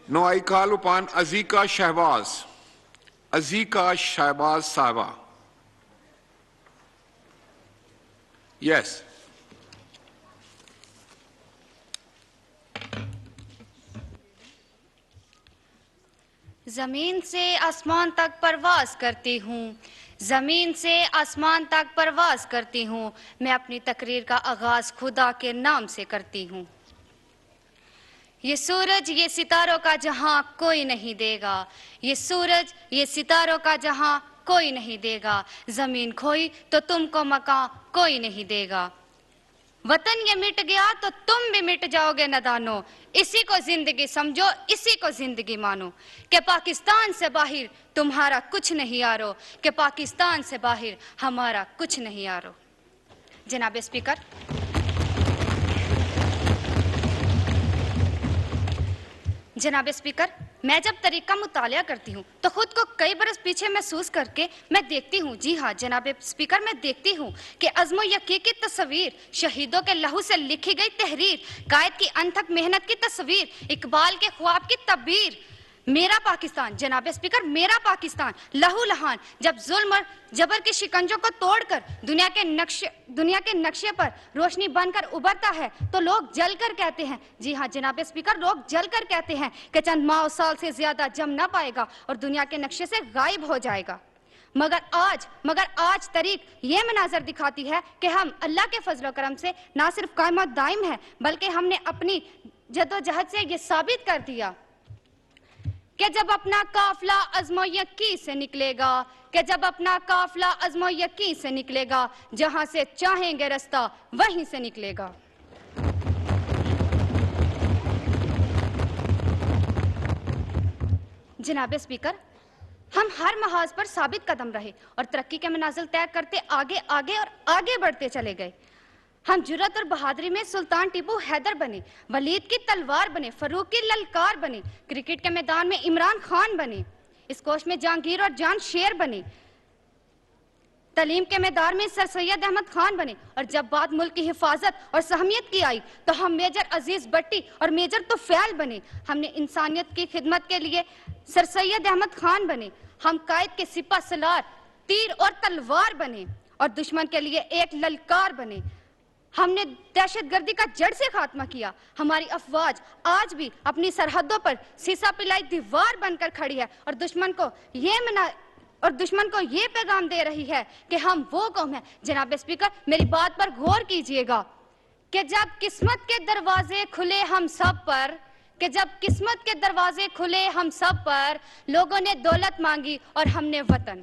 Now I call upon Azika Shahbaz. Azika Shahbaz Sahaba. Yes. زمین سے آسمان تک پرواز کرتی ہوں، زمین سے آسمان تک پرواز کرتی ہوں، میں اپنی تقریر کا آغاز خدا کے نام سے کرتی ہوں۔ یہ سورج یہ ستاروں کا جہاں کوئی نہیں دے گا، یہ سورج یہ ستاروں کا جہاں کوئی نہیں دے گا، زمین کھوئی تو تم کو مکان کوئی نہیں دے گا۔ وطن یہ مٹ گیا تو تم بھی مٹ جاؤ گے نادانو، اسی کو زندگی سمجھو، اسی کو زندگی مانو، کہ پاکستان سے باہر تمہارا کچھ نہیں آرو، کہ پاکستان سے باہر ہمارا کچھ نہیں آرو۔ جناب اسپیکر، جناب اسپیکر، میں جب تاریخ کا مطالعہ کرتی ہوں تو خود کو کئی برس پیچھے محسوس کر کے میں دیکھتی ہوں، جی ہاں جناب اسپیکر، میں دیکھتی ہوں کہ عزم و یقین کی تصویر، شہیدوں کے لہو سے لکھی گئی تحریر، قائد کی انتھک محنت کی تصویر، اقبال کے خواب کی تعبیر، میرا پاکستان، جناب اسپیکر، میرا پاکستان لہو لہان جب ظلم اور جبر کے شکنجوں کو توڑ کر دنیا کے نقشے پر روشنی بن کر ابھرتا ہے تو لوگ جل کر کہتے ہیں، جی ہاں جناب اسپیکر، لوگ جل کر کہتے ہیں کہ چند ماہ و سال سے زیادہ جم نہ پائے گا اور دنیا کے نقشے سے غائب ہو جائے گا۔ مگر آج تاریخ یہ مناظر دکھاتی ہے کہ ہم اللہ کے فضل و کرم سے نہ صرف قائم و دائم ہیں بلکہ ہم نے اپنی جدوجہد سے یہ ثابت کر دیا کہ جب اپنا قافلہ عزم و یقین سے نکلے گا، کہ جب اپنا قافلہ عزم و یقین سے نکلے گا، جہاں سے چاہیں گے رستہ وہیں سے نکلے گا۔ جناب اسپیکر، ہم ہر محاذ پر ثابت قدم رہے اور ترقی کے منازل طے کرتے آگے اور آگے بڑھتے چلے گئے۔ ہم جرأت اور بہادری میں سلطان ٹیپو حیدر بنے، ولید کی تلوار بنے، فاروق کی للکار بنے، کرکٹ کے میدان میں عمران خان بنے، اس کوش میں جہانگیر اور جان شیر بنے، تعلیم کے میدان میں سر سید احمد خان بنے، اور جب بات ملک کی حفاظت اور سہمیت کی آئی تو ہم میجر عزیز بٹی اور میجر طفیل بنے۔ ہم نے انسانیت کی خدمت کے لیے سر سید احمد خان بنے، ہم قائد کے سپہ سالار تیر اور تلوار بنے اور دشمن کے لیے ایک للکار بنے۔ ہم نے دہشت گردی کا جڑ سے خاتمہ کیا، ہماری افواج آج بھی اپنی سرحدوں پر سیسا پلائی دیوار بن کر کھڑی ہے اور دشمن کو یہ پیغام دے رہی ہے کہ ہم وہ قوم ہیں۔ جناب اسپیکر، میری بات پر غور کیجئے گا کہ جب قسمت کے دروازے کھلے ہم سب پر، کہ جب قسمت کے دروازے کھلے ہم سب پر، لوگوں نے دولت مانگی اور ہم نے وطن۔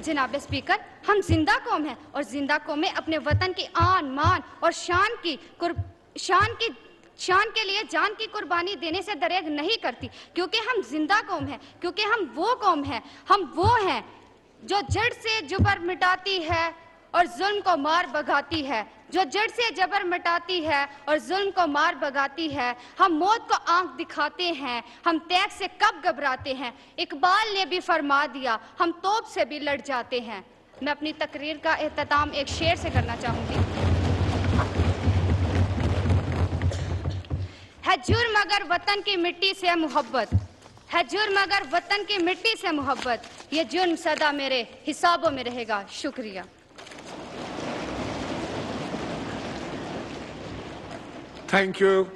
جناب اسپیکر، ہم زندہ قوم ہیں اور زندہ قومیں اپنے وطن کی آن مان اور شان کے لیے جان کی قربانی دینے سے دریغ نہیں کرتی، کیونکہ ہم زندہ قوم ہیں، کیونکہ ہم وہ قوم ہیں، ہم وہ ہیں جو جڑ سے جبر مٹاتی ہے اور ظلم کو مار بھگاتی ہے، جو جڑ سے جبر مٹاتی ہے اور ظلم کو مار بھگاتی ہے۔ ہم موت کو آنکھ دکھاتے ہیں، ہم تیغ سے کب گھبراتے ہیں، اقبال نے بھی فرما دیا ہم توپ سے بھی لڑ جاتے ہیں۔ میں اپنی تقریر کا اختتام ایک شعر سے کرنا چاہوں گی۔ ہے جرم اگر وطن کی مٹی سے محبت، ہے جرم اگر وطن کی مٹی سے محبت، یہ جرم سدا میرے حسابوں میں رہے گا۔ شکریہ۔ Thank you.